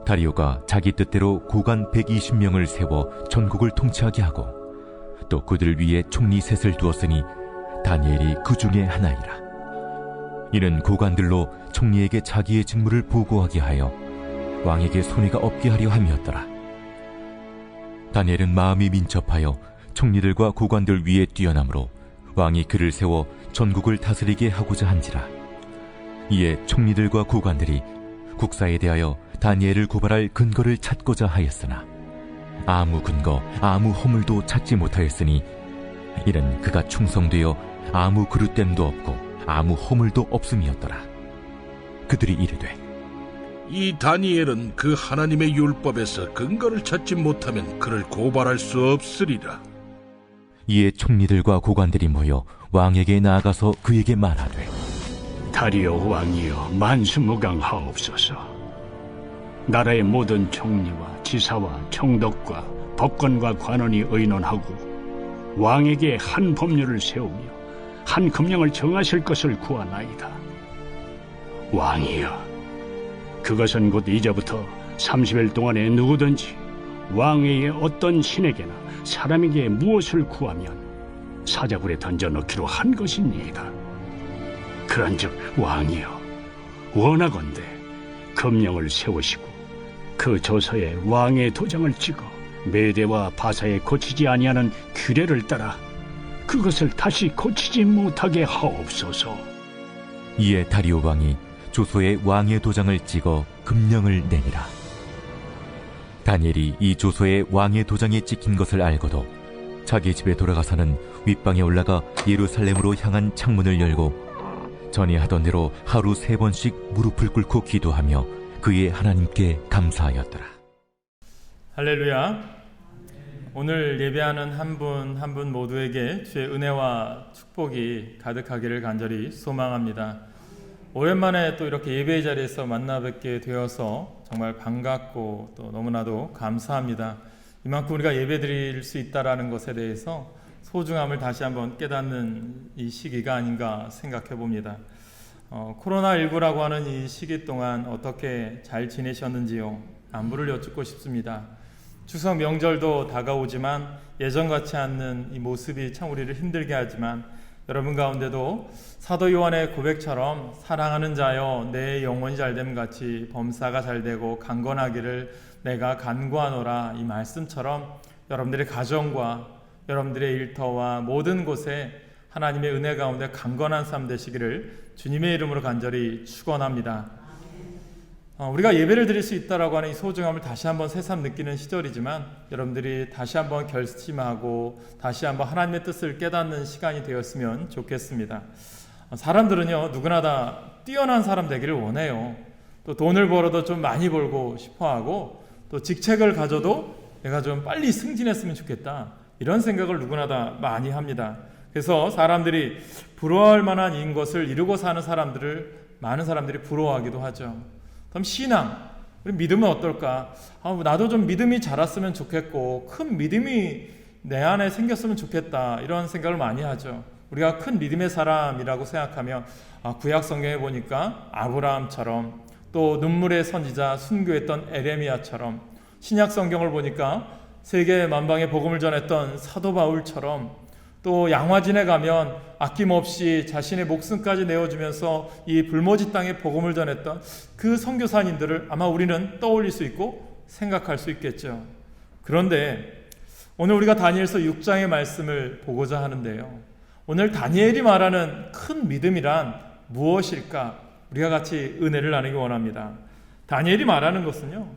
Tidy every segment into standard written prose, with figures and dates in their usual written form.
다리오가 자기 뜻대로 고관 120명을 세워 전국을 통치하게 하고 또 그들 위에 총리 셋을 두었으니 다니엘이 그 중에 하나이라. 이는 고관들로 총리에게 자기의 직무를 보고하게 하여 왕에게 손해가 없게 하려 함이었더라. 다니엘은 마음이 민첩하여 총리들과 고관들 위에 뛰어나므로 왕이 그를 세워 전국을 다스리게 하고자 한지라. 이에 총리들과 고관들이 국사에 대하여 다니엘을 고발할 근거를 찾고자 하였으나 아무 근거, 아무 허물도 찾지 못하였으니 이는 그가 충성되어 아무 그릇됨도 없고 아무 허물도 없음이었더라. 그들이 이르되 이 다니엘은 그 하나님의 율법에서 근거를 찾지 못하면 그를 고발할 수 없으리라. 이에 총리들과 고관들이 모여 왕에게 나아가서 그에게 말하되 다리오 왕이여 만수무강하옵소서. 나라의 모든 총리와 지사와 총독과 법관과 관원이 의논하고 왕에게 한 법률을 세우며 한 금령을 정하실 것을 구하나이다. 왕이여, 그것은 곧 이제부터 30일 동안에 누구든지 왕에게 어떤 신에게나 사람에게 무엇을 구하면 사자굴에 던져넣기로 한 것이니이다. 그런즉 왕이여, 원하건대 금령을 세우시고 그 조서에 왕의 도장을 찍어 메대와 바사에 고치지 아니하는 규례를 따라 그것을 다시 고치지 못하게 하옵소서. 이에 다리오 왕이 조서에 왕의 도장을 찍어 금령을 내니라. 다니엘이 이 조서에 왕의 도장이 찍힌 것을 알고도 자기 집에 돌아가서는 윗방에 올라가 예루살렘으로 향한 창문을 열고 전에 하던 대로 하루 3번씩 무릎을 꿇고 기도하며 그의 하나님께 감사하였더라. 할렐루야. 오늘 예배하는 한 분 한 분 모두에게 주의 은혜와 축복이 가득하기를 간절히 소망합니다. 오랜만에 또 이렇게 예배의 자리에서 만나 뵙게 되어서 정말 반갑고 또 너무나도 감사합니다. 이만큼 우리가 예배 드릴 수 있다는 것에 대해서 소중함을 다시 한번 깨닫는 이 시기가 아닌가 생각해 봅니다. 코로나19라고 하는 이 시기 동안 어떻게 잘 지내셨는지요? 안부를 여쭙고 싶습니다. 추석 명절도 다가오지만 예전 같지 않는 이 모습이 참 우리를 힘들게 하지만 여러분 가운데도 사도 요한의 고백처럼 사랑하는 자여 내 영혼이 잘됨 같이 범사가 잘되고 강건하기를 내가 간구하노라, 이 말씀처럼 여러분들의 가정과 여러분들의 일터와 모든 곳에 하나님의 은혜 가운데 강건한 삶 되시기를 주님의 이름으로 간절히 축원합니다. 우리가 예배를 드릴 수 있다라고 하는 이 소중함을 다시 한번 새삼 느끼는 시절이지만 여러분들이 다시 한번 결심하고 다시 한번 하나님의 뜻을 깨닫는 시간이 되었으면 좋겠습니다. 사람들은요, 누구나 다 뛰어난 사람 되기를 원해요. 또 돈을 벌어도 좀 많이 벌고 싶어하고 또 직책을 가져도 내가 좀 빨리 승진했으면 좋겠다, 이런 생각을 누구나 다 많이 합니다. 그래서 사람들이 부러워할 만한 인 것을 이루고 사는 사람들을 많은 사람들이 부러워하기도 하죠. 그럼 신앙, 우리 믿음은 어떨까? 나도 좀 믿음이 자랐으면 좋겠고 큰 믿음이 내 안에 생겼으면 좋겠다, 이런 생각을 많이 하죠. 우리가 큰 믿음의 사람이라고 생각하면 구약 성경에 보니까 아브라함처럼, 또 눈물의 선지자 순교했던 에레미야처럼, 신약 성경을 보니까 세계 만방에 복음을 전했던 사도 바울처럼, 또 양화진에 가면 아낌없이 자신의 목숨까지 내어주면서 이 불모지 땅에 복음을 전했던 그 선교사님들을 아마 우리는 떠올릴 수 있고 생각할 수 있겠죠. 그런데 오늘 우리가 다니엘서 6장의 말씀을 보고자 하는데요, 오늘 다니엘이 말하는 큰 믿음이란 무엇일까? 우리가 같이 은혜를 나누기 원합니다. 다니엘이 말하는 것은요,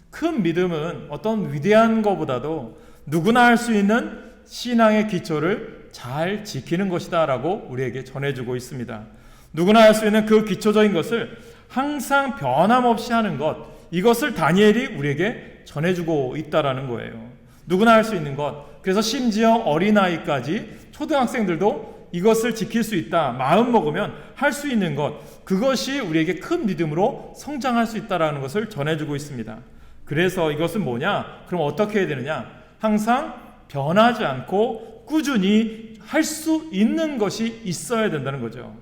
큰 믿음은 어떤 위대한 것보다도 누구나 할 수 있는 신앙의 기초를 잘 지키는 것이다 라고 우리에게 전해주고 있습니다. 누구나 할 수 있는 그 기초적인 것을 항상 변함없이 하는 것, 이것을 다니엘이 우리에게 전해주고 있다라는 거예요. 누구나 할 수 있는 것, 그래서 심지어 어린아이까지 초등학생들도 이것을 지킬 수 있다, 마음 먹으면 할 수 있는 것, 그것이 우리에게 큰 믿음으로 성장할 수 있다는 것을 전해주고 있습니다. 그래서 이것은 뭐냐? 그럼 어떻게 해야 되느냐? 항상 변하지 않고 꾸준히 할 수 있는 것이 있어야 된다는 거죠.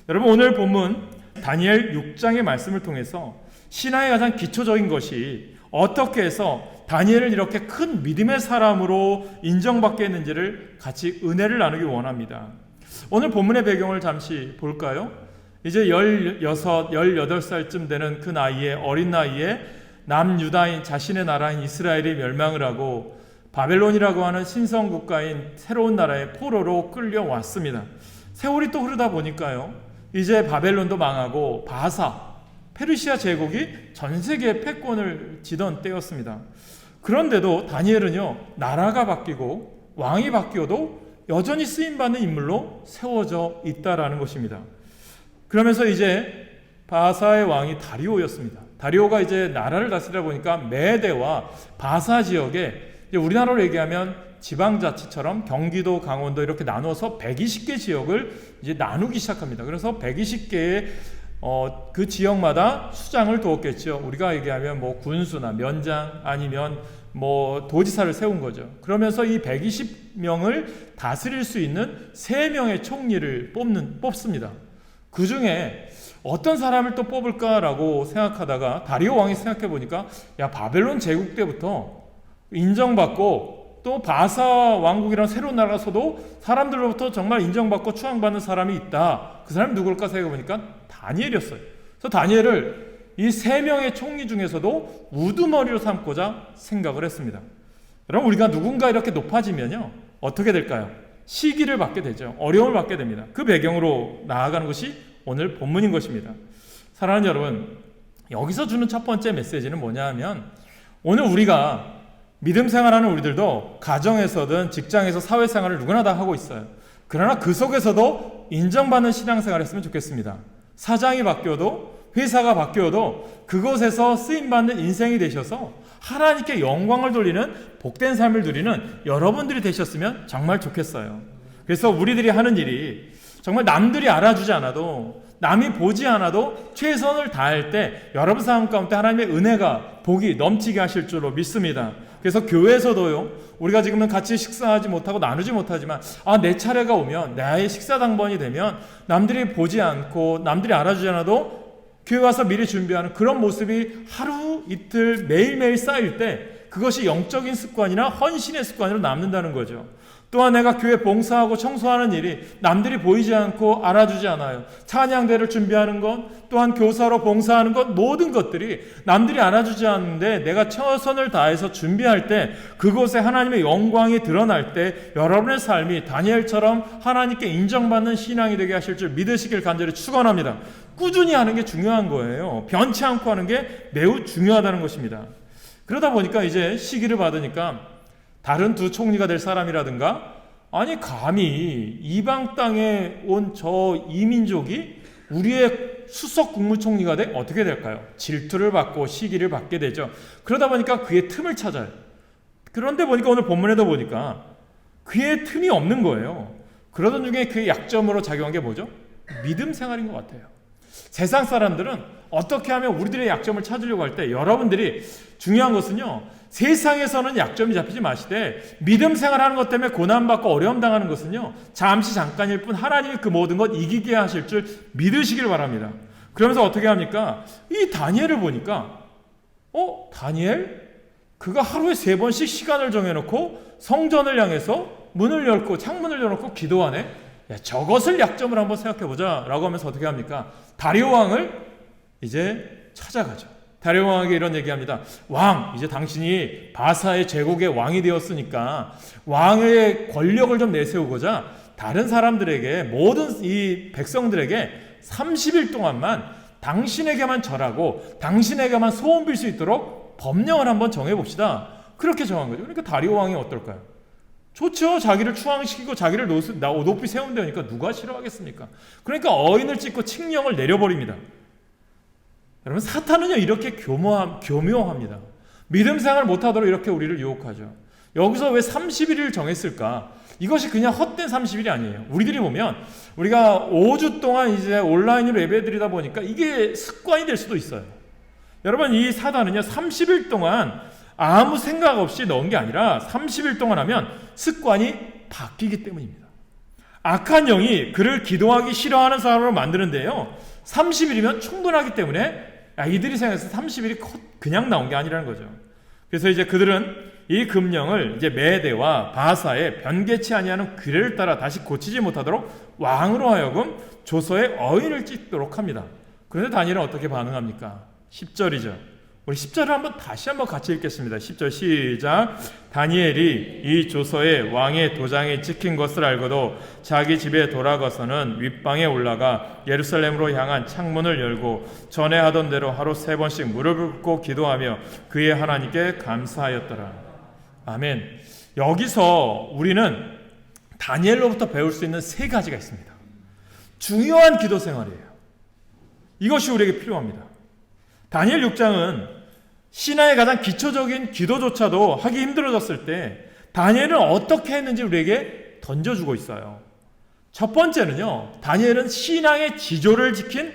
여러분, 오늘 본문 다니엘 6장의 말씀을 통해서 신앙의 가장 기초적인 것이 어떻게 해서 다니엘을 이렇게 큰 믿음의 사람으로 인정받게 했는지를 같이 은혜를 나누기 원합니다. 오늘 본문의 배경을 잠시 볼까요? 이제 16, 18살쯤 되는 그 나이에, 어린 나이에 남유다인 자신의 나라인 이스라엘이 멸망을 하고 바벨론이라고 하는 신성 국가인 새로운 나라의 포로로 끌려왔습니다. 세월이 또 흐르다 보니까요, 이제 바벨론도 망하고 바사, 페르시아 제국이 전 세계에 패권을 쥐던 때였습니다. 그런데도 다니엘은요, 나라가 바뀌고 왕이 바뀌어도 여전히 쓰임받는 인물로 세워져 있다라는 것입니다. 그러면서 이제 바사의 왕이 다리오였습니다. 다리오가 이제 나라를 다스리다 보니까 메대와 바사 지역에 이제 우리나라로 얘기하면 지방자치처럼 경기도, 강원도 이렇게 나눠서 120개 지역을 이제 나누기 시작합니다. 그래서 120개의 그 지역마다 수장을 두었겠죠. 우리가 얘기하면 뭐 군수나 면장 아니면 뭐 도지사를 세운 거죠. 그러면서 이 120명을 다스릴 수 있는 3명의 총리를 뽑습니다. 그 중에 어떤 사람을 또 뽑을까라고 생각하다가 다리오 왕이 생각해 보니까, 야, 바벨론 제국 때부터 인정받고 또 바사 왕국이라는 새로운 나라가 서도 사람들로부터 정말 인정받고 추앙받는 사람이 있다. 그 사람이 누굴까 생각해 보니까 다니엘이었어요. 그래서 다니엘을 이 3명의 총리 중에서도 우두머리로 삼고자 생각을 했습니다. 여러분, 우리가 누군가 이렇게 높아지면요, 어떻게 될까요? 시기를 받게 되죠. 어려움을 받게 됩니다. 그 배경으로 나아가는 것이 오늘 본문인 것입니다. 사랑하는 여러분, 여기서 주는 첫 번째 메시지는 뭐냐 하면, 오늘 우리가 믿음 생활하는 우리들도 가정에서든 직장에서 사회생활을 누구나 다 하고 있어요. 그러나 그 속에서도 인정받는 신앙생활을 했으면 좋겠습니다. 사장이 바뀌어도, 회사가 바뀌어도 그곳에서 쓰임받는 인생이 되셔서 하나님께 영광을 돌리는 복된 삶을 누리는 여러분들이 되셨으면 정말 좋겠어요. 그래서 우리들이 하는 일이 정말 남들이 알아주지 않아도, 남이 보지 않아도 최선을 다할 때 여러분 삶 가운데 하나님의 은혜가, 복이 넘치게 하실 줄로 믿습니다. 그래서 교회에서도요, 우리가 지금은 같이 식사하지 못하고 나누지 못하지만, 내 차례가 오면, 나의 식사 당번이 되면 남들이 보지 않고 남들이 알아주지 않아도 교회 와서 미리 준비하는 그런 모습이 하루 이틀 매일매일 쌓일 때 그것이 영적인 습관이나 헌신의 습관으로 남는다는 거죠. 또한 내가 교회 봉사하고 청소하는 일이 남들이 보이지 않고 알아주지 않아요. 찬양대를 준비하는 것, 또한 교사로 봉사하는 것, 모든 것들이 남들이 알아주지 않는데 내가 최선을 다해서 준비할 때 그곳에 하나님의 영광이 드러날 때 여러분의 삶이 다니엘처럼 하나님께 인정받는 신앙이 되게 하실 줄 믿으시길 간절히 축원합니다. 꾸준히 하는 게 중요한 거예요. 변치 않고 하는 게 매우 중요하다는 것입니다. 그러다 보니까 이제 시기를 받으니까 다른 두 총리가 될 사람이라든가, 아니 감히 이방 땅에 온 저 이민족이 우리의 수석 국무총리가 돼 어떻게 될까요? 질투를 받고 시기를 받게 되죠. 그러다 보니까 그의 틈을 찾아요. 그런데 보니까 오늘 본문에도 보니까 그의 틈이 없는 거예요. 그러던 중에 그의 약점으로 작용한 게 뭐죠? 믿음 생활인 것 같아요. 세상 사람들은 어떻게 하면 우리들의 약점을 찾으려고 할 때, 여러분들이 중요한 것은요, 세상에서는 약점이 잡히지 마시되 믿음 생활하는 것 때문에 고난받고 어려움 당하는 것은요, 잠시 잠깐일 뿐 하나님이 그 모든 것 이기게 하실 줄 믿으시길 바랍니다. 그러면서 어떻게 합니까? 이 다니엘을 보니까 다니엘? 그가 하루에 3번씩 시간을 정해놓고 성전을 향해서 문을 열고 창문을 열어놓고 기도하네? 저것을 약점을 한번 생각해보자 라고 하면서 어떻게 합니까? 다리오 왕을 이제 찾아가죠. 다리오 왕에게 이런 얘기합니다. 왕, 이제 당신이 바사의 제국의 왕이 되었으니까 왕의 권력을 좀 내세우고자 다른 사람들에게, 모든 이 백성들에게 30일 동안만 당신에게만 절하고 당신에게만 소원 빌 수 있도록 법령을 한번 정해봅시다. 그렇게 정한 거죠. 그러니까 다리오 왕이 어떨까요? 좋죠. 자기를 추앙시키고 자기를 높이 세운다니까 누가 싫어하겠습니까? 그러니까 어인을 찍고 칙령을 내려버립니다. 여러분, 사탄은요 이렇게 교묘합니다. 믿음 생활 못하도록 이렇게 우리를 유혹하죠. 여기서 왜 31일을 정했을까? 이것이 그냥 헛된 30일이 아니에요. 우리들이 보면 우리가 5주 동안 이제 온라인으로 예배드리다 보니까 이게 습관이 될 수도 있어요. 여러분, 이 사단은요 30일 동안 아무 생각 없이 넣은 게 아니라 30일 동안 하면 습관이 바뀌기 때문입니다. 악한 영이 그를 기도하기 싫어하는 사람으로 만드는데요, 30일이면 충분하기 때문에 이들이 생각해서 30일이 그냥 나온 게 아니라는 거죠. 그래서 이제 그들은 이 금령을 이제 메대와 바사의 변개치 아니하는 규례를 따라 다시 고치지 못하도록 왕으로 하여금 조서에 어인을 찍도록 합니다. 그런데 다니엘은 어떻게 반응합니까? 10절이죠. 우리 10절을 다시 한번 같이 읽겠습니다. 10절 시작. 다니엘이 이 조서에 왕의 도장이 찍힌 것을 알고도 자기 집에 돌아가서는 윗방에 올라가 예루살렘으로 향한 창문을 열고 전에 하던 대로 하루 3번씩 무릎을 꿇고 기도하며 그의 하나님께 감사하였더라. 아멘. 여기서 우리는 다니엘로부터 배울 수 있는 3가지가 있습니다. 중요한 기도 생활이에요. 이것이 우리에게 필요합니다. 다니엘 6장은 신앙의 가장 기초적인 기도조차도 하기 힘들어졌을 때 다니엘은 어떻게 했는지 우리에게 던져주고 있어요. 첫 번째는요, 다니엘은 신앙의 지조를 지킨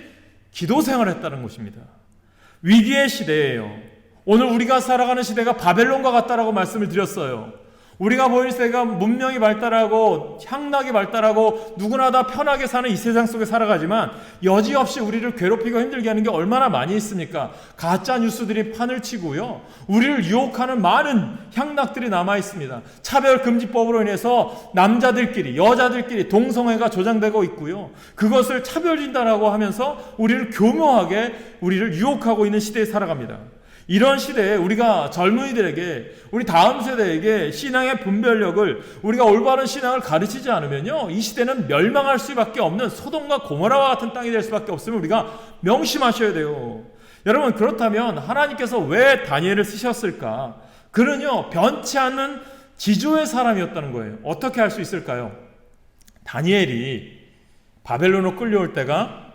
기도 생활을 했다는 것입니다. 위기의 시대예요. 오늘 우리가 살아가는 시대가 바벨론과 같다라고 말씀을 드렸어요. 우리가 보일 세가 문명이 발달하고 향락이 발달하고 누구나 다 편하게 사는 이 세상 속에 살아가지만 여지없이 우리를 괴롭히고 힘들게 하는 게 얼마나 많이 있습니까? 가짜 뉴스들이 판을 치고요. 우리를 유혹하는 많은 향락들이 남아 있습니다. 차별금지법으로 인해서 남자들끼리 여자들끼리 동성애가 조장되고 있고요. 그것을 차별진다라고 하면서 우리를 교묘하게 우리를 유혹하고 있는 시대에 살아갑니다. 이런 시대에 우리가 젊은이들에게 우리 다음 세대에게 신앙의 분별력을 우리가 올바른 신앙을 가르치지 않으면요, 이 시대는 멸망할 수밖에 없는 소돔과 고모라와 같은 땅이 될 수밖에 없음을 우리가 명심하셔야 돼요. 여러분, 그렇다면 하나님께서 왜 다니엘을 쓰셨을까? 그는요, 변치 않는 지조의 사람이었다는 거예요. 어떻게 할 수 있을까요? 다니엘이 바벨론으로 끌려올 때가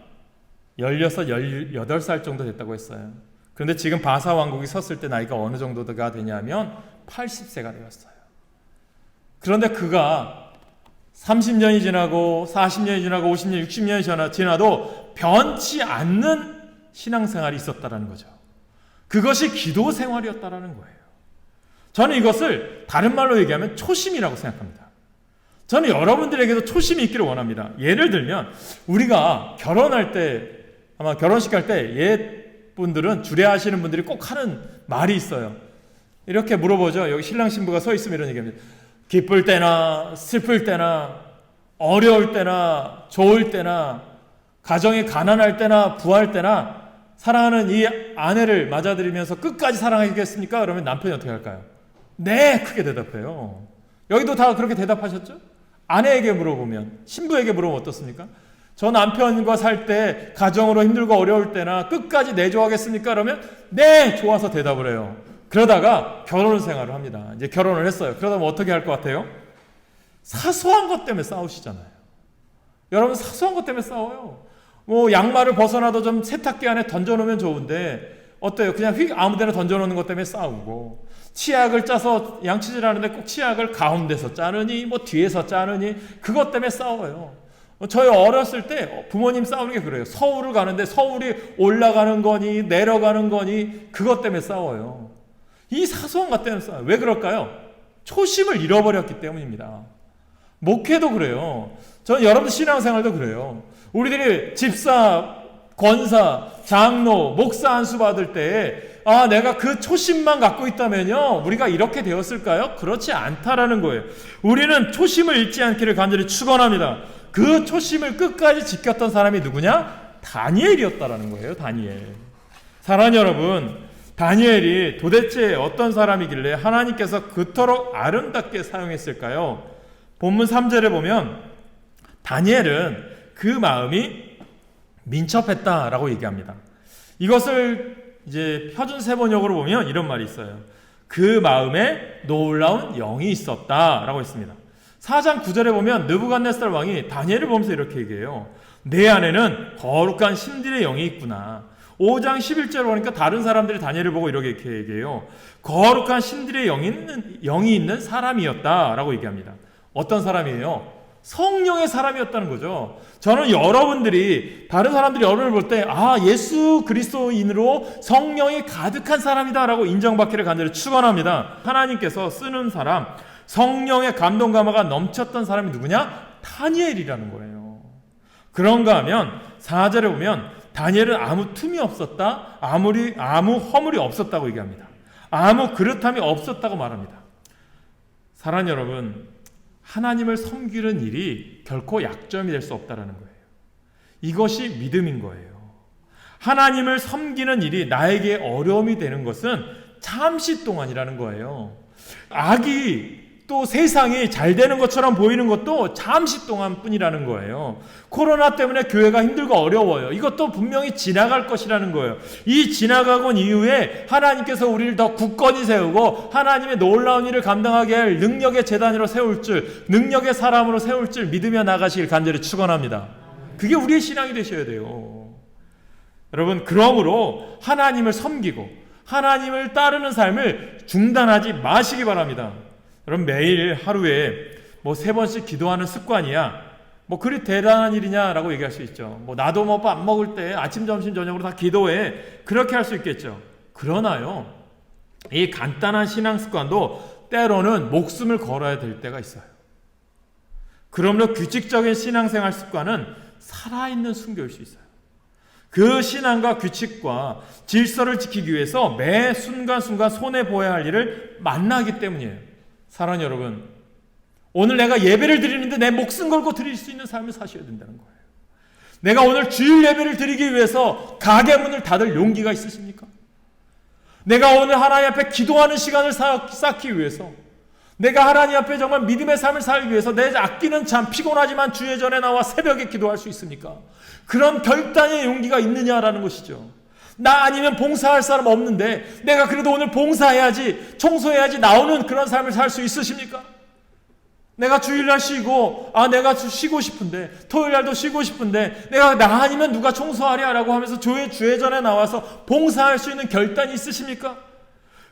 16, 18살 정도 됐다고 했어요. 그런데 지금 바사 왕국이 섰을 때 나이가 어느 정도가 되냐면 80세가 되었어요. 그런데 그가 30년이 지나고 40년이 지나고 50년, 60년이 지나도 변치 않는 신앙생활이 있었다는 거죠. 그것이 기도 생활이었다는 거예요. 저는 이것을 다른 말로 얘기하면 초심이라고 생각합니다. 저는 여러분들에게도 초심이 있기를 원합니다. 예를 들면 우리가 결혼할 때, 아마 결혼식 할 때 분들은 주례하시는 분들이 꼭 하는 말이 있어요. 이렇게 물어보죠. 여기 신랑 신부가 서 있으면 이런 얘기합니다. 기쁠 때나 슬플 때나 어려울 때나 좋을 때나 가정이 가난할 때나 부할 때나 사랑하는 이 아내를 맞아들이면서 끝까지 사랑하겠습니까? 그러면 남편이 어떻게 할까요? 네, 크게 대답해요. 여기도 다 그렇게 대답하셨죠? 아내에게 물어보면, 신부에게 물어보면 어떻습니까? 저 남편과 살 때 가정으로 힘들고 어려울 때나 끝까지 내조하겠습니까? 그러면 네, 좋아서 대답을 해요. 그러다가 결혼 생활을 합니다. 이제 결혼을 했어요. 그러다 보면 어떻게 할 것 같아요? 사소한 것 때문에 싸우시잖아요. 여러분, 사소한 것 때문에 싸워요. 뭐 양말을 벗어나도 좀 세탁기 안에 던져놓으면 좋은데 어때요? 그냥 휙 아무데나 던져놓는 것 때문에 싸우고, 치약을 짜서 양치질 하는데 꼭 치약을 가운데서 짜느니 뭐 뒤에서 짜느니 그것 때문에 싸워요. 저희 어렸을 때 부모님 싸우는 게 그래요. 서울을 가는데 서울이 올라가는 거니 내려가는 거니 그것 때문에 싸워요. 이 사소한 것 때문에 싸워요. 왜 그럴까요? 초심을 잃어버렸기 때문입니다. 목회도 그래요. 저는 여러분들 신앙생활도 그래요. 우리들이 집사, 권사, 장로, 목사 안수 받을 때 내가 그 초심만 갖고 있다면요, 우리가 이렇게 되었을까요? 그렇지 않다라는 거예요. 우리는 초심을 잃지 않기를 간절히 축원합니다. 그 초심을 끝까지 지켰던 사람이 누구냐? 다니엘이었다라는 거예요. 다니엘. 사랑하는 여러분, 다니엘이 도대체 어떤 사람이길래 하나님께서 그토록 아름답게 사용했을까요? 본문 3절에 보면 다니엘은 그 마음이 민첩했다라고 얘기합니다. 이것을 이제 표준 세번역으로 보면 이런 말이 있어요. 그 마음에 놀라운 영이 있었다라고 했습니다. 4장 9절에 보면 느부갓네살 왕이 다니엘을 보면서 이렇게 얘기해요. 내 안에는 거룩한 신들의 영이 있구나. 5장 11절에 보니까 다른 사람들이 다니엘을 보고 이렇게 얘기해요. 거룩한 신들의 영이 있는 사람이었다라고 얘기합니다. 어떤 사람이에요? 성령의 사람이었다는 거죠. 저는 여러분들이, 다른 사람들이 여러분을 볼 때 예수 그리스도인으로 성령이 가득한 사람이다라고 인정받기를 간절히 축원합니다. 하나님께서 쓰는 사람, 성령의 감동 감화가 넘쳤던 사람이 누구냐? 다니엘이라는 거예요. 그런가 하면 4절에 보면 다니엘은 아무 틈이 없었다, 아무 허물이 없었다고 얘기합니다. 아무 그릇함이 없었다고 말합니다. 사랑하는 여러분, 하나님을 섬기는 일이 결코 약점이 될 수 없다는 거예요. 이것이 믿음인 거예요. 하나님을 섬기는 일이 나에게 어려움이 되는 것은 잠시 동안이라는 거예요. 악이 또 세상이 잘 되는 것처럼 보이는 것도 잠시 동안 뿐이라는 거예요. 코로나 때문에 교회가 힘들고 어려워요. 이것도 분명히 지나갈 것이라는 거예요. 이 지나가고 이후에 하나님께서 우리를 더 굳건히 세우고 하나님의 놀라운 일을 감당하게 할 능력의 제단으로 세울 줄, 능력의 사람으로 세울 줄 믿으며 나가시길 간절히 축원합니다. 그게 우리의 신앙이 되셔야 돼요. 여러분, 그러므로 하나님을 섬기고 하나님을 따르는 삶을 중단하지 마시기 바랍니다. 여러분, 매일 하루에 3번씩 기도하는 습관이야 그리 대단한 일이냐라고 얘기할 수 있죠. 나도 밥 먹을 때 아침, 점심, 저녁으로 다 기도해, 그렇게 할 수 있겠죠. 그러나요, 이 간단한 신앙 습관도 때로는 목숨을 걸어야 될 때가 있어요. 그러므로 규칙적인 신앙생활 습관은 살아있는 순교일 수 있어요. 그 신앙과 규칙과 질서를 지키기 위해서 매 순간순간 손해보아야 할 일을 만나기 때문이에요. 사랑하는 여러분, 오늘 내가 예배를 드리는데 내 목숨 걸고 드릴 수 있는 삶을 사셔야 된다는 거예요. 내가 오늘 주일 예배를 드리기 위해서 가게 문을 닫을 용기가 있으십니까? 내가 오늘 하나님 앞에 기도하는 시간을 쌓기 위해서, 내가 하나님 앞에 정말 믿음의 삶을 살기 위해서 내 아끼는 잠, 피곤하지만 주의 전에 나와 새벽에 기도할 수 있습니까? 그런 결단의 용기가 있느냐라는 것이죠. 나 아니면 봉사할 사람 없는데 내가 그래도 오늘 봉사해야지, 청소해야지 나오는 그런 삶을 살 수 있으십니까? 내가 주일날 쉬고, 내가 쉬고 싶은데, 토요일날도 쉬고 싶은데, 나 아니면 누가 청소하랴라고 하면서 주의 전에 나와서 봉사할 수 있는 결단이 있으십니까?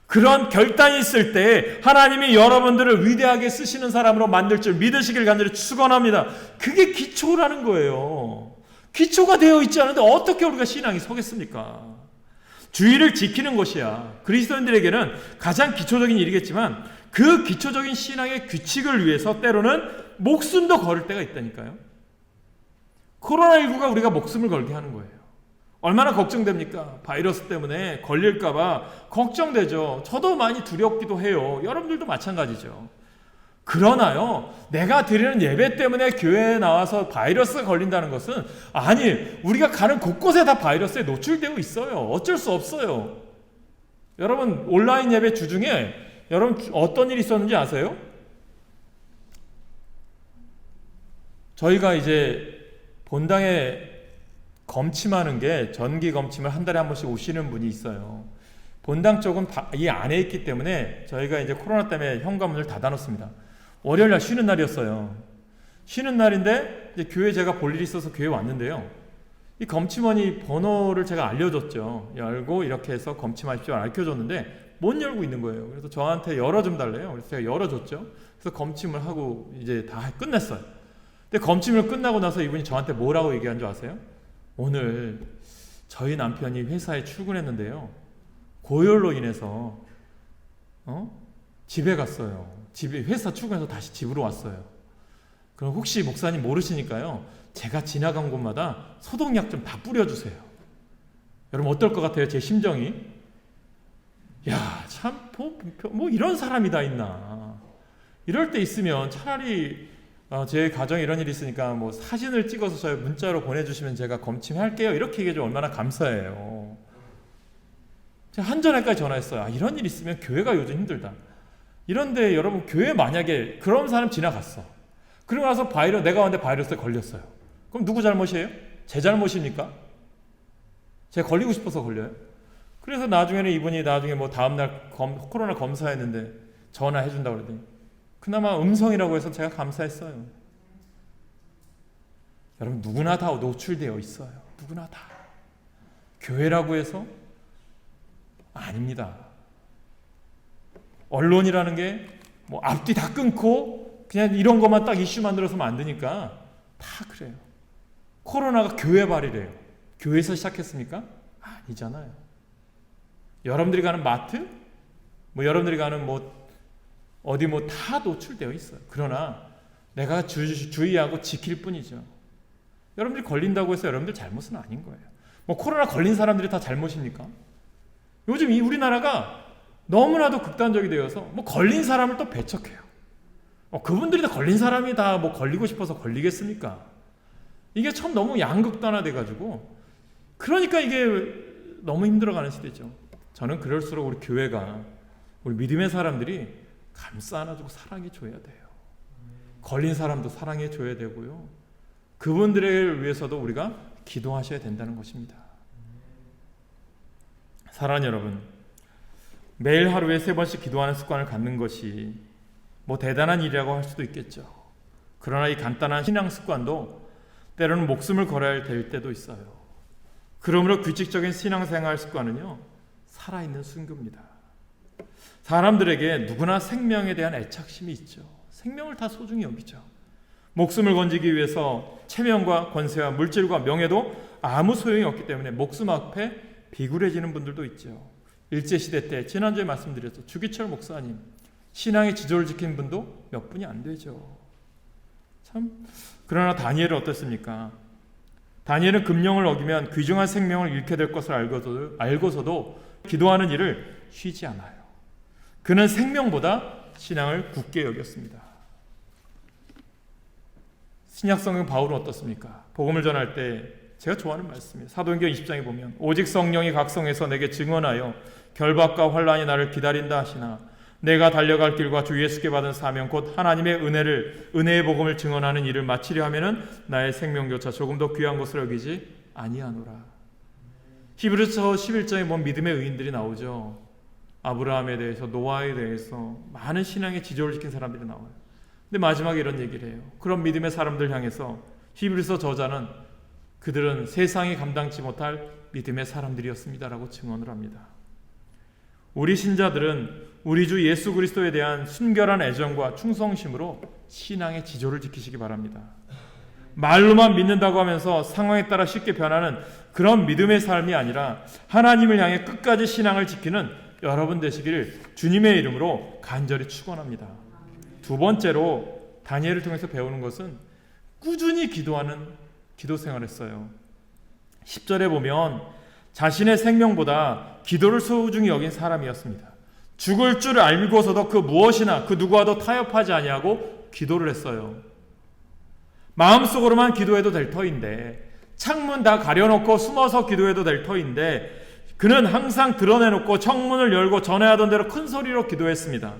그런 결단이 있을 때 하나님이 여러분들을 위대하게 쓰시는 사람으로 만들 줄 믿으시길 간절히 축원합니다. 그게 기초라는 거예요. 기초가 되어 있지 않은데 어떻게 우리가 신앙이 서겠습니까? 주의를 지키는 것이야 그리스도인들에게는 가장 기초적인 일이겠지만, 그 기초적인 신앙의 규칙을 위해서 때로는 목숨도 걸을 때가 있다니까요. 코로나19가 우리가 목숨을 걸게 하는 거예요. 얼마나 걱정됩니까? 바이러스 때문에 걸릴까봐 걱정되죠. 저도 많이 두렵기도 해요. 여러분들도 마찬가지죠. 그러나요, 내가 드리는 예배 때문에 교회에 나와서 바이러스가 걸린다는 것은, 우리가 가는 곳곳에 다 바이러스에 노출되어 있어요. 어쩔 수 없어요. 여러분, 온라인 예배 주중에 여러분 어떤 일이 있었는지 아세요? 저희가 이제 본당에 검침하는 게, 전기 검침을 한 달에 한 번씩 오시는 분이 있어요. 본당 쪽은 이 안에 있기 때문에 저희가 이제 코로나 때문에 현관문을 닫아놓습니다. 월요일 날 쉬는 날이었어요. 쉬는 날인데 이제 교회 제가 볼 일이 있어서 교회 왔는데요. 이 검침원이 번호를 제가 알려줬죠. 열고 이렇게 해서 검침하십시오 알려줬는데 못 열고 있는 거예요. 그래서 저한테 열어좀 달래요. 그래서 제가 열어줬죠. 그래서 검침을 하고 이제 다 끝냈어요. 근데 검침을 끝나고 나서 이분이 저한테 뭐라고 얘기한 줄 아세요? 오늘 저희 남편이 회사에 출근했는데요, 고열로 인해서 집에 갔어요. 회사 출근해서 다시 집으로 왔어요. 그럼 혹시 목사님 모르시니까요, 제가 지나간 곳마다 소독약 좀 다 뿌려주세요. 여러분 어떨 것 같아요? 제 심정이? 참 이런 사람이 다 있나. 이럴 때 있으면 차라리 제 가정에 이런 일이 있으니까 사진을 찍어서 저희 문자로 보내주시면 제가 검침할게요, 이렇게 얘기해주면 얼마나 감사해요. 제가 한전에까지 전화했어요. 이런 일 있으면 교회가 요즘 힘들다. 이런데 여러분, 교회 만약에 그런 사람 지나갔어. 그러고 나서 내가 왔는데 바이러스에 걸렸어요. 그럼 누구 잘못이에요? 제 잘못입니까? 제가 걸리고 싶어서 걸려요? 그래서 나중에는 이분이 다음날 코로나 검사했는데 전화해준다고 그러더니 그나마 음성이라고 해서 제가 감사했어요. 여러분, 누구나 다 노출되어 있어요. 누구나 다. 교회라고 해서? 아닙니다. 언론이라는 게 앞뒤 다 끊고 그냥 이런 것만 딱 이슈 만들어서는 안 되니까 다 그래요. 코로나가 교회 발이래요. 교회에서 시작했습니까? 아니잖아요. 여러분들이 가는 마트, 여러분들이 가는 어디 다 노출되어 있어요. 그러나 내가 주의하고 지킬 뿐이죠. 여러분들이 걸린다고 해서 여러분들 잘못은 아닌 거예요. 뭐 코로나 걸린 사람들이 다 잘못입니까? 요즘 이 우리나라가 너무나도 극단적이 되어서 뭐 걸린 사람을 또 배척해요. 그분들이 다 걸린 사람이 다 뭐 걸리고 싶어서 걸리겠습니까? 이게 참 너무 양극단화돼가지고 그러니까 이게 너무 힘들어가는 시대죠. 저는 그럴수록 우리 교회가 우리 믿음의 사람들이 감싸 안아주고 사랑해줘야 돼요. 걸린 사람도 사랑해줘야 되고요. 그분들을 위해서도 우리가 기도하셔야 된다는 것입니다. 사랑하는 여러분, 매일 하루에 3번씩 기도하는 습관을 갖는 것이 뭐 대단한 일이라고 할 수도 있겠죠. 그러나 이 간단한 신앙 습관도 때로는 목숨을 걸어야 될 때도 있어요. 그러므로 규칙적인 신앙생활 습관은요, 살아있는 순교입니다. 사람들에게 누구나 생명에 대한 애착심이 있죠. 생명을 다 소중히 여기죠. 목숨을 건지기 위해서 체면과 권세와 물질과 명예도 아무 소용이 없기 때문에 목숨 앞에 비굴해지는 분들도 있죠. 일제시대 때 지난주에 말씀드렸죠. 주기철 목사님, 신앙의 지조를 지킨 분도 몇 분이 안 되죠. 참. 그러나 다니엘은 어떻습니까? 다니엘은 금령을 어기면 귀중한 생명을 잃게 될 것을 알고서도 기도하는 일을 쉬지 않아요. 그는 생명보다 신앙을 굳게 여겼습니다. 신약성경 바울은 어떻습니까? 복음을 전할 때 제가 좋아하는 말씀이에요. 사도행전 20장에 보면 오직 성령이 각성해서 내게 증언하여 결박과 환난이 나를 기다린다 하시나 내가 달려갈 길과 주 예수께 받은 사명 곧 하나님의 은혜의 복음을 증언하는 일을 마치려 하면은 나의 생명조차 조금 더 귀한 것으로 여기지 아니하노라. 히브리서 11장에 보면 믿음의 의인들이 나오죠. 아브라함에 대해서, 노아에 대해서 많은 신앙의 지조를 지킨 사람들이 나와요. 근데 마지막에 이런 얘기를 해요. 그런 믿음의 사람들 향해서 히브리서 저자는 그들은 세상이 감당치 못할 믿음의 사람들이었습니다라고 증언을 합니다. 우리 신자들은 우리 주 예수 그리스도에 대한 순결한 애정과 충성심으로 신앙의 지조를 지키시기 바랍니다. 말로만 믿는다고 하면서 상황에 따라 쉽게 변하는 그런 믿음의 삶이 아니라 하나님을 향해 끝까지 신앙을 지키는 여러분 되시기를 주님의 이름으로 간절히 축원합니다. 두 번째로 다니엘을 통해서 배우는 것은 꾸준히 기도하는 기도 생활을 했어요. 10절에 보면 자신의 생명보다 기도를 소중히 여긴 사람이었습니다. 죽을 줄 알고서도 그 무엇이나 그 누구와도 타협하지 아니하고 기도를 했어요. 마음속으로만 기도해도 될 터인데, 창문 다 가려놓고 숨어서 기도해도 될 터인데 그는 항상 드러내놓고 청문을 열고 전해하던 대로 큰 소리로 기도했습니다.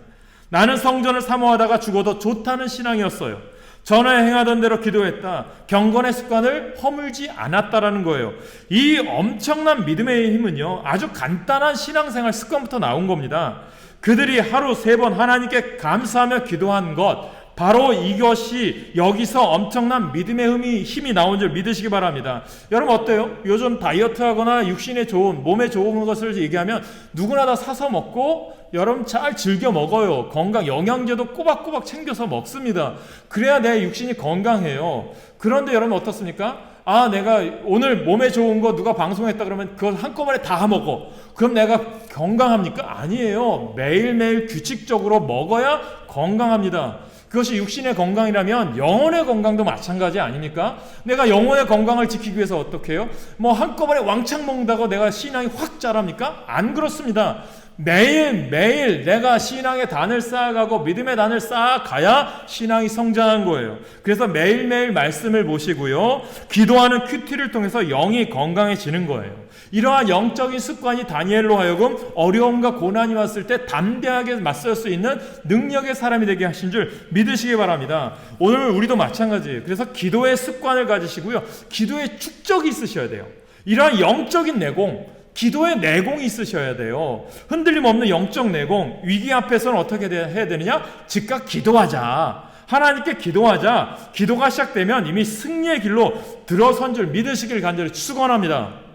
나는 성전을 사모하다가 죽어도 좋다는 신앙이었어요. 전에 행하던 대로 기도했다. 경건의 습관을 허물지 않았다라는 거예요. 이 엄청난 믿음의 힘은요, 아주 간단한 신앙생활 습관부터 나온 겁니다. 그들이 하루 3번 하나님께 감사하며 기도한 것, 바로 이것이 여기서 엄청난 믿음의 힘이 나온 줄 믿으시기 바랍니다. 여러분 어때요? 요즘 다이어트하거나 육신에 좋은, 몸에 좋은 것을 얘기하면 누구나 다 사서 먹고 여러분 잘 즐겨 먹어요. 건강, 영양제도 꼬박꼬박 챙겨서 먹습니다. 그래야 내 육신이 건강해요. 그런데 여러분 어떻습니까? 아, 내가 오늘 몸에 좋은 거 누가 방송했다 그러면 그걸 한꺼번에 다 먹어. 그럼 내가 건강합니까? 아니에요. 매일매일 규칙적으로 먹어야 건강합니다. 그것이 육신의 건강이라면 영혼의 건강도 마찬가지 아닙니까? 내가 영혼의 건강을 지키기 위해서 어떻게 해요? 뭐 한꺼번에 왕창 먹는다고 내가 신앙이 확 자랍니까? 안 그렇습니다. 매일매일 내가 신앙의 단을 쌓아가고 믿음의 단을 쌓아가야 신앙이 성장한 거예요. 그래서 매일매일 말씀을 보시고요, 기도하는 큐티를 통해서 영이 건강해지는 거예요. 이러한 영적인 습관이 다니엘로 하여금 어려움과 고난이 왔을 때 담대하게 맞설 수 있는 능력의 사람이 되게 하신 줄 믿으시기 바랍니다. 오늘 우리도 마찬가지예요. 그래서 기도의 습관을 가지시고요, 기도의 축적이 있으셔야 돼요. 이러한 영적인 내공, 기도의 내공이 있으셔야 돼요. 흔들림 없는 영적 내공, 위기 앞에서는 어떻게 해야 되느냐? 즉각 기도하자. 하나님께 기도하자. 기도가 시작되면 이미 승리의 길로 들어선 줄 믿으시길 간절히 축원합니다.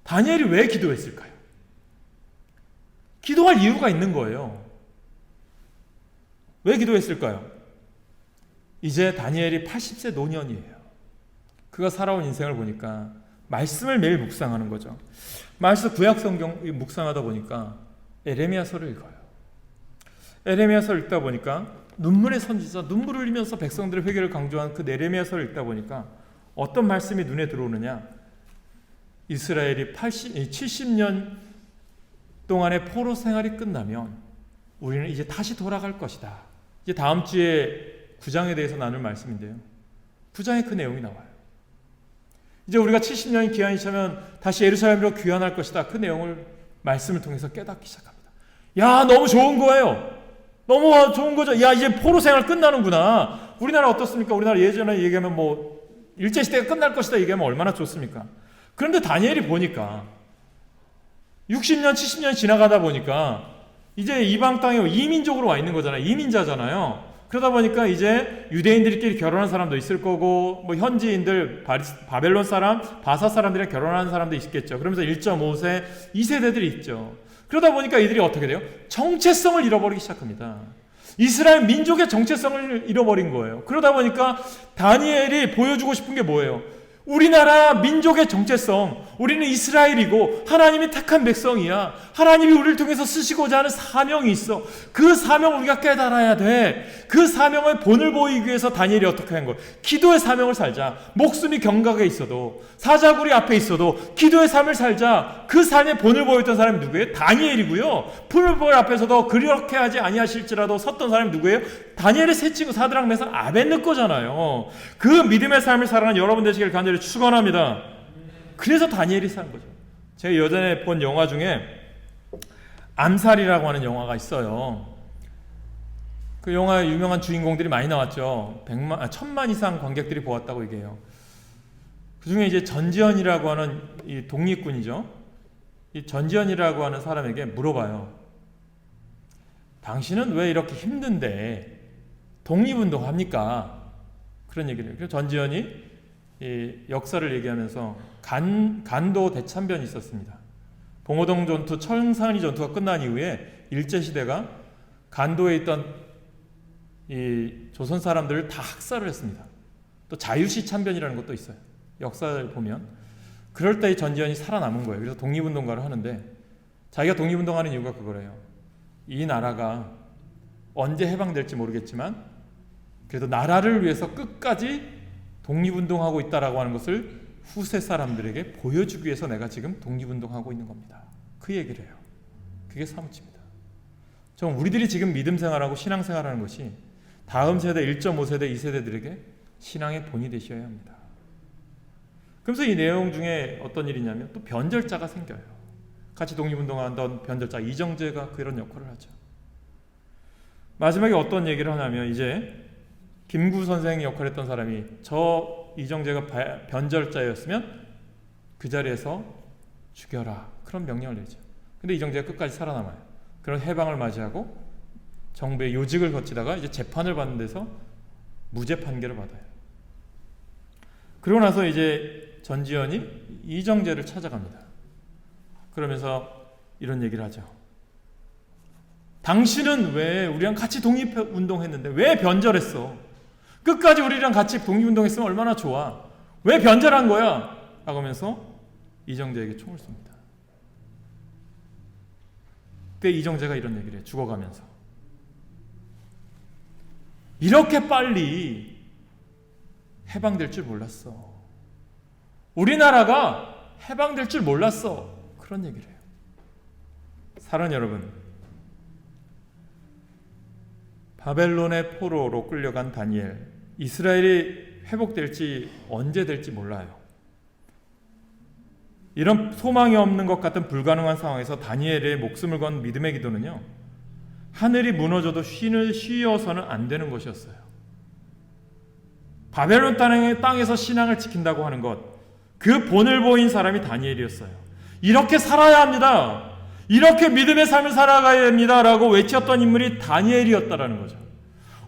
다니엘이 왜 기도했을까요? 기도할 이유가 있는 거예요. 왜 기도했을까요? 이제 다니엘이 80세 노년이에요. 그가 살아온 인생을 보니까 말씀을 매일 묵상하는 거죠. 말씀 구약 성경 묵상하다 보니까 에레미야서를 읽어요. 에레미야서를 읽다 보니까 눈물의 선지자, 눈물을 흘리면서 백성들의 회개를 강조한 그 에레미야서를 읽다 보니까 어떤 말씀이 눈에 들어오느냐? 이스라엘이 70년 동안의 포로 생활이 끝나면 우리는 이제 다시 돌아갈 것이다. 이제 다음 주에 9장에 대해서 나눌 말씀인데요. 9장에 그 내용이 나와요. 이제 우리가 70년이 기한이 차면 다시 예루살렘으로 귀환할 것이다. 그 내용을 말씀을 통해서 깨닫기 시작합니다. 야, 너무 좋은 거예요. 너무 좋은 거죠. 야, 이제 포로 생활 끝나는구나. 우리나라 어떻습니까? 우리나라 예전에 얘기하면 뭐 일제시대가 끝날 것이다 얘기하면 얼마나 좋습니까? 그런데 다니엘이 보니까 60년, 70년이 지나가다 보니까 이제 이방 땅에 이민족으로 와 있는 거잖아요. 이민자잖아요. 그러다 보니까 이제 유대인들끼리 결혼한 사람도 있을 거고, 뭐 현지인들, 바벨론 사람, 바사 사람들이랑 결혼하는 사람도 있겠죠. 그러면서 1.5세, 2세대들이 있죠. 그러다 보니까 이들이 어떻게 돼요? 정체성을 잃어버리기 시작합니다. 이스라엘 민족의 정체성을 잃어버린 거예요. 그러다 보니까 다니엘이 보여주고 싶은 게 뭐예요? 우리나라 민족의 정체성, 우리는 이스라엘이고 하나님이 택한 백성이야. 하나님이 우리를 통해서 쓰시고자 하는 사명이 있어. 그 사명을 우리가 깨달아야 돼. 그 사명의 본을 보이기 위해서 다니엘이 어떻게 한 거야? 기도의 사명을 살자. 목숨이 경각에 있어도, 사자굴이 앞에 있어도 기도의 삶을 살자. 그 삶의 본을 보였던 사람이 누구예요? 다니엘이고요. 풀벌 앞에서도 그렇게 하지 아니하실지라도 섰던 사람이 누구예요? 다니엘의 세 친구 사드락 메삭 아벳느고잖아요. 그 믿음의 삶을 살아가는 여러분 되시길 간절히 축원합니다. 그래서 다니엘이 산 거죠. 제가 예전에 본 영화 중에 암살이라고 하는 영화가 있어요. 그 영화에 유명한 주인공들이 많이 나왔죠. 1000만 이상 관객들이 보았다고 얘기해요. 그 중에 이제 전지현이라고 하는 이 독립군이죠. 이 전지현이라고 하는 사람에게 물어봐요. 당신은 왜 이렇게 힘든데 독립운동 합니까? 그런 얘기를 해요. 그래서 전지현이 이 역사를 얘기하면서 간도 대참변이 있었습니다. 봉오동 전투, 청산리 전투가 끝난 이후에 일제시대가 간도에 있던 이 조선 사람들을 다 학살을 했습니다. 또 자유시 참변이라는 것도 있어요. 역사를 보면. 그럴 때 전지현이 살아남은 거예요. 그래서 독립운동가를 하는데 자기가 독립운동하는 이유가 그거래요. 이 나라가 언제 해방될지 모르겠지만 그래도 나라를 위해서 끝까지 독립운동하고 있다라고 하는 것을 후세 사람들에게 보여주기 위해서 내가 지금 독립운동하고 있는 겁니다. 그 얘기를 해요. 그게 사무칩니다. 좀 우리들이 지금 믿음 생활하고 신앙 생활하는 것이 다음 세대 1.5세대 2세대들에게 신앙의 본이 되셔야 합니다. 그러면서 이 내용 중에 어떤 일이냐면 또 변절자가 생겨요. 같이 독립운동하던 변절자 이정재가 그런 역할을 하죠. 마지막에 어떤 얘기를 하냐면 이제 김구 선생이 역할을 했던 사람이 저 이정재가 변절자였으면 그 자리에서 죽여라. 그런 명령을 내죠. 근데 이정재가 끝까지 살아남아요. 그런 해방을 맞이하고 정부의 요직을 거치다가 이제 재판을 받는 데서 무죄 판결을 받아요. 그러고 나서 이제 전지현이 이정재를 찾아갑니다. 그러면서 이런 얘기를 하죠. 당신은 왜 우리랑 같이 독립운동했는데 왜 변절했어? 끝까지 우리랑 같이 독립운동했으면 얼마나 좋아. 왜 변절한 거야? 라고 하면서 이정재에게 총을 쏩니다. 그때 이정재가 이런 얘기를 해요. 죽어가면서. 이렇게 빨리 해방될 줄 몰랐어. 우리나라가 해방될 줄 몰랐어. 그런 얘기를 해요. 사랑하는 여러분, 바벨론의 포로로 끌려간 다니엘, 이스라엘이 회복될지 언제 될지 몰라요. 이런 소망이 없는 것 같은 불가능한 상황에서 다니엘의 목숨을 건 믿음의 기도는요, 하늘이 무너져도 쉬어서는 안 되는 것이었어요. 바벨론 땅에서 신앙을 지킨다고 하는 것, 그 본을 보인 사람이 다니엘이었어요. 이렇게 살아야 합니다. 이렇게 믿음의 삶을 살아가야 됩니다. 라고 외쳤던 인물이 다니엘이었다라는 거죠.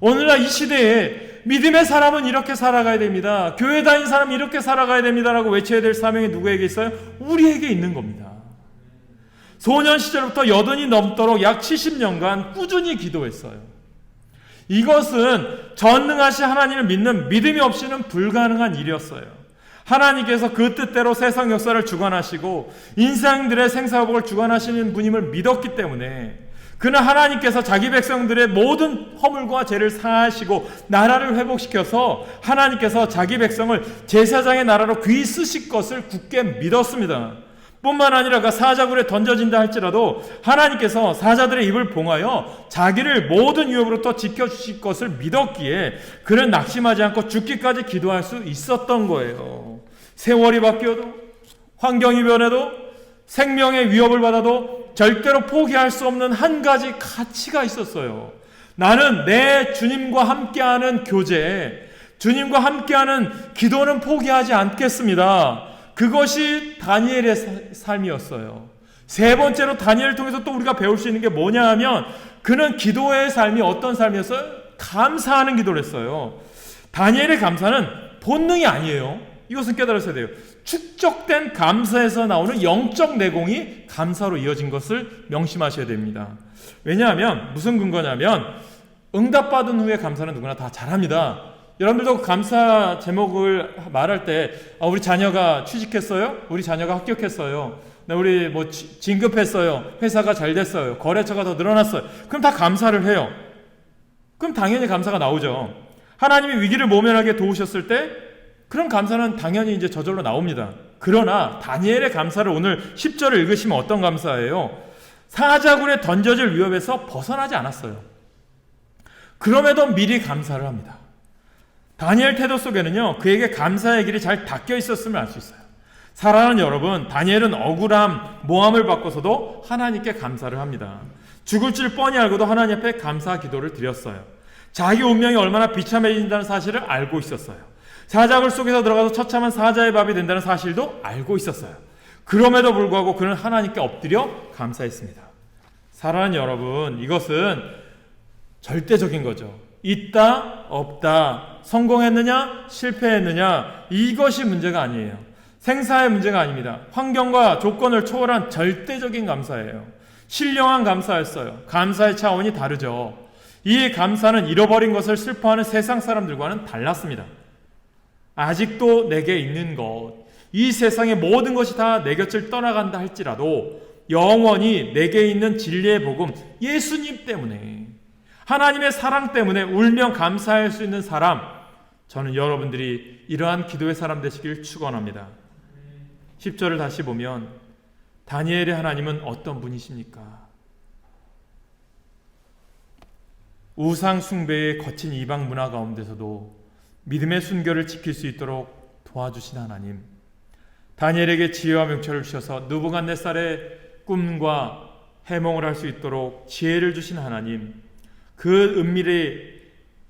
오늘날 이 시대에 믿음의 사람은 이렇게 살아가야 됩니다. 교회 다니는 사람은 이렇게 살아가야 됩니다. 라고 외쳐야 될 사명이 누구에게 있어요? 우리에게 있는 겁니다. 소년 시절부터 여든이 넘도록 약 70년간 꾸준히 기도했어요. 이것은 전능하신 하나님을 믿는 믿음이 없이는 불가능한 일이었어요. 하나님께서 그 뜻대로 세상 역사를 주관하시고 인생들의 생사복을 주관하시는 분임을 믿었기 때문에 그는 하나님께서 자기 백성들의 모든 허물과 죄를 사하시고 나라를 회복시켜서 하나님께서 자기 백성을 제사장의 나라로 귀히 쓰실 것을 굳게 믿었습니다. 뿐만 아니라 그 사자굴에 던져진다 할지라도 하나님께서 사자들의 입을 봉하여 자기를 모든 위협으로부터 지켜주실 것을 믿었기에 그는 낙심하지 않고 죽기까지 기도할 수 있었던 거예요. 세월이 바뀌어도, 환경이 변해도, 생명의 위협을 받아도 절대로 포기할 수 없는 한 가지 가치가 있었어요. 나는 내 주님과 함께하는 교제, 주님과 함께하는 기도는 포기하지 않겠습니다. 그것이 다니엘의 삶이었어요. 세 번째로 다니엘을 통해서 또 우리가 배울 수 있는 게 뭐냐 하면 그는 기도의 삶이 어떤 삶이었어요? 감사하는 기도를 했어요. 다니엘의 감사는 본능이 아니에요. 이것은 깨달으셔야 돼요. 축적된 감사에서 나오는 영적 내공이 감사로 이어진 것을 명심하셔야 됩니다. 왜냐하면 무슨 근거냐면 응답받은 후에 감사는 누구나 다 잘합니다. 여러분들도 감사 제목을 말할 때 우리 자녀가 취직했어요? 우리 자녀가 합격했어요? 우리 진급했어요? 회사가 잘 됐어요? 거래처가 더 늘어났어요? 그럼 다 감사를 해요. 그럼 당연히 감사가 나오죠. 하나님이 위기를 모면하게 도우셨을 때 그런 감사는 당연히 이제 저절로 나옵니다. 그러나 다니엘의 감사를 오늘 10절을 읽으시면 어떤 감사예요? 사자굴에 던져질 위협에서 벗어나지 않았어요. 그럼에도 미리 감사를 합니다. 다니엘 태도 속에는요, 그에게 감사의 길이 잘 닦여 있었음을 알 수 있어요. 사랑하는 여러분, 다니엘은 억울함, 모함을 받고서도 하나님께 감사를 합니다. 죽을 줄 뻔히 알고도 하나님 앞에 감사 기도를 드렸어요. 자기 운명이 얼마나 비참해진다는 사실을 알고 있었어요. 사자굴 속에서 들어가서 처참한 사자의 밥이 된다는 사실도 알고 있었어요. 그럼에도 불구하고 그는 하나님께 엎드려 감사했습니다. 사랑하는 여러분, 이것은 절대적인 거죠. 있다, 없다, 성공했느냐, 실패했느냐, 이것이 문제가 아니에요. 생사의 문제가 아닙니다. 환경과 조건을 초월한 절대적인 감사예요. 신령한 감사였어요. 감사의 차원이 다르죠. 이 감사는 잃어버린 것을 슬퍼하는 세상 사람들과는 달랐습니다. 아직도 내게 있는 것, 이 세상의 모든 것이 다 내 곁을 떠나간다 할지라도 영원히 내게 있는 진리의 복음, 예수님 때문에, 하나님의 사랑 때문에 울며 감사할 수 있는 사람, 저는 여러분들이 이러한 기도의 사람 되시길 축원합니다. 10절을 다시 보면 다니엘의 하나님은 어떤 분이십니까? 우상 숭배의 거친 이방 문화 가운데서도 믿음의 순결을 지킬 수 있도록 도와주신 하나님, 다니엘에게 지혜와 명철을 주셔서 느부갓네살의 꿈과 해몽을 할 수 있도록 지혜를 주신 하나님, 그 은밀히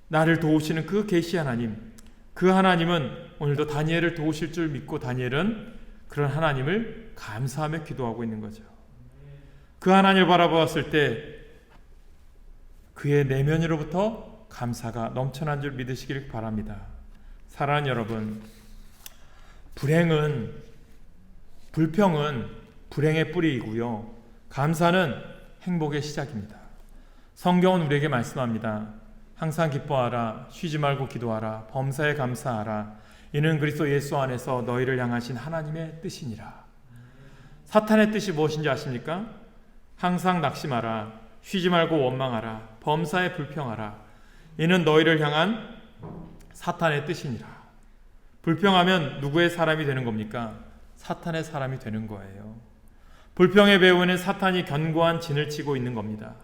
나를 도우시는 그 계시 하나님, 그 하나님은 오늘도 다니엘을 도우실 줄 믿고 다니엘은 그런 하나님을 감사하며 기도하고 있는 거죠. 그 하나님을 바라보았을 때 그의 내면으로부터 감사가 넘쳐난 줄 믿으시길 바랍니다. 사랑하는 여러분, 불평은 불행의 뿌리이고요, 감사는 행복의 시작입니다. 성경은 우리에게 말씀합니다. 항상 기뻐하라, 쉬지 말고 기도하라, 범사에 감사하라. 이는 그리스도 예수 안에서 너희를 향하신 하나님의 뜻이니라. 사탄의 뜻이 무엇인지 아십니까? 항상 낙심하라, 쉬지 말고 원망하라, 범사에 불평하라. 이는 너희를 향한 사탄의 뜻이니라. 불평하면 누구의 사람이 되는 겁니까? 사탄의 사람이 되는 거예요. 불평의 배후에는 사탄이 견고한 진을 치고 있는 겁니다.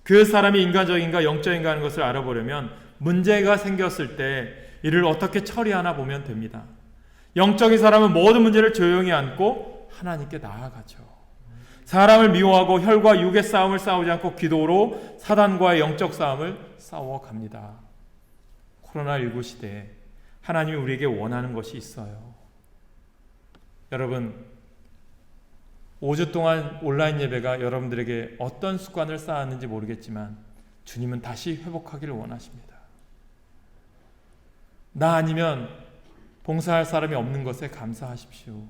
그 사람이 인간적인가 영적인가 하는 것을 알아보려면 문제가 생겼을 때 이를 어떻게 처리하나 보면 됩니다. 영적인 사람은 모든 문제를 조용히 안고 하나님께 나아가죠. 사람을 미워하고 혈과 육의 싸움을 싸우지 않고 기도로 사단과의 영적 싸움을 싸워갑니다. 코로나19 시대에 하나님이 우리에게 원하는 것이 있어요. 여러분, 5주 동안 온라인 예배가 여러분들에게 어떤 습관을 쌓았는지 모르겠지만 주님은 다시 회복하기를 원하십니다. 나 아니면 봉사할 사람이 없는 것에 감사하십시오.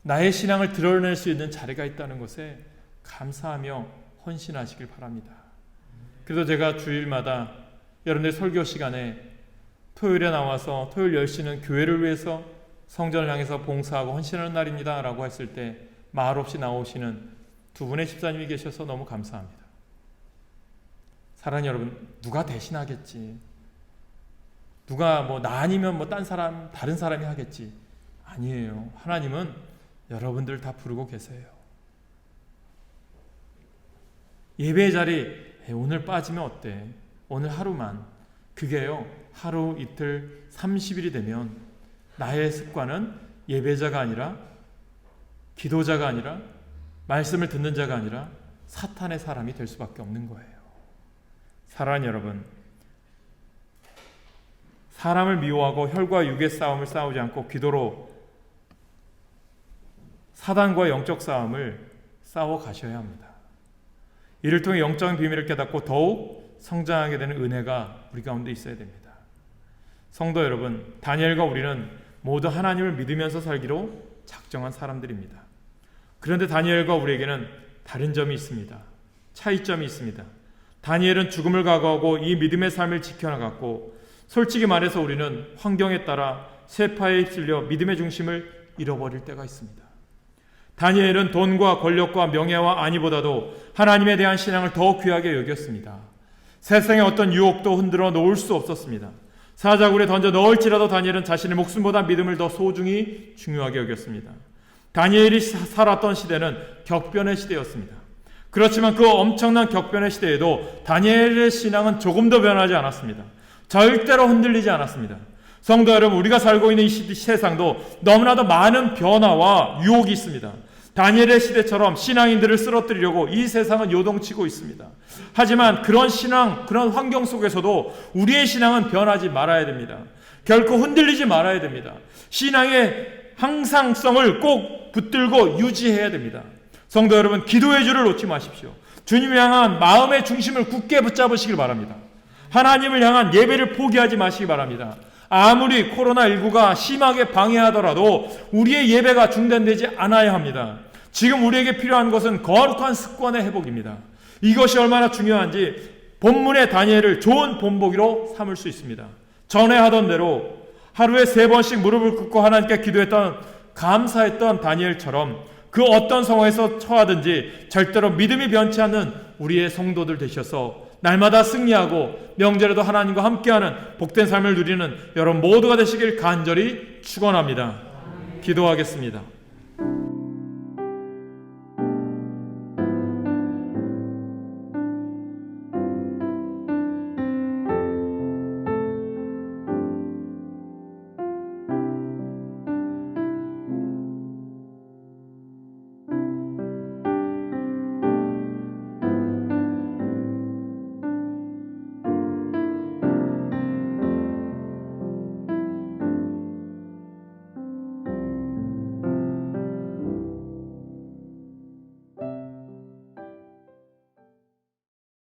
나의 신앙을 드러낼 수 있는 자리가 있다는 것에 감사하며 헌신하시길 바랍니다. 그래서 제가 주일마다 여러분들 설교 시간에 토요일에 나와서 토요일 10시는 교회를 위해서 성전을 향해서 봉사하고 헌신하는 날입니다 라고 했을 때 말 없이 나오시는 두 분의 집사님이 계셔서 너무 감사합니다. 사랑하는 여러분, 누가 대신하겠지? 누가 나 아니면 딴 사람, 다른 사람이 하겠지? 아니에요. 하나님은 여러분들 다 부르고 계세요. 예배의 자리 오늘 빠지면 어때? 오늘 하루만. 그게요, 하루 이틀 30일이 되면 나의 습관은 예배자가 아니라, 기도자가 아니라, 말씀을 듣는 자가 아니라 사탄의 사람이 될 수밖에 없는 거예요. 사랑하는 여러분, 사람을 미워하고 혈과 육의 싸움을 싸우지 않고 기도로 사단과 영적 싸움을 싸워 가셔야 합니다. 이를 통해 영적인 비밀을 깨닫고 더욱 성장하게 되는 은혜가 우리 가운데 있어야 됩니다. 성도 여러분, 다니엘과 우리는 모두 하나님을 믿으면서 살기로 작정한 사람들입니다. 그런데 다니엘과 우리에게는 다른 점이 있습니다. 차이점이 있습니다. 다니엘은 죽음을 각오하고 이 믿음의 삶을 지켜나갔고, 솔직히 말해서 우리는 환경에 따라 쇠파에 휩쓸려 믿음의 중심을 잃어버릴 때가 있습니다. 다니엘은 돈과 권력과 명예와 안위보다도 하나님에 대한 신앙을 더 귀하게 여겼습니다. 세상의 어떤 유혹도 흔들어 놓을 수 없었습니다. 사자굴에 던져 넣을지라도 다니엘은 자신의 목숨보다 믿음을 더 소중히 중요하게 여겼습니다. 다니엘이 살았던 시대는 격변의 시대였습니다. 그렇지만 그 엄청난 격변의 시대에도 다니엘의 신앙은 조금도 변하지 않았습니다. 절대로 흔들리지 않았습니다. 성도 여러분, 우리가 살고 있는 이 세상도 너무나도 많은 변화와 유혹이 있습니다. 다니엘의 시대처럼 신앙인들을 쓰러뜨리려고 이 세상은 요동치고 있습니다. 하지만 그런 신앙, 그런 환경 속에서도 우리의 신앙은 변하지 말아야 됩니다. 결코 흔들리지 말아야 됩니다. 신앙의 항상성을 꼭 붙들고 유지해야 됩니다. 성도 여러분, 기도의 줄을 놓지 마십시오. 주님을 향한 마음의 중심을 굳게 붙잡으시길 바랍니다. 하나님을 향한 예배를 포기하지 마시기 바랍니다. 아무리 코로나19가 심하게 방해하더라도 우리의 예배가 중단되지 않아야 합니다. 지금 우리에게 필요한 것은 거룩한 습관의 회복입니다. 이것이 얼마나 중요한지 본문의 다니엘을 좋은 본보기로 삼을 수 있습니다. 전에 하던 대로 하루에 3번씩 무릎을 꿇고 하나님께 기도했던, 감사했던 다니엘처럼 그 어떤 상황에서 처하든지 절대로 믿음이 변치 않는 우리의 성도들 되셔서 날마다 승리하고 명절에도 하나님과 함께하는 복된 삶을 누리는 여러분 모두가 되시길 간절히 축원합니다. 기도하겠습니다.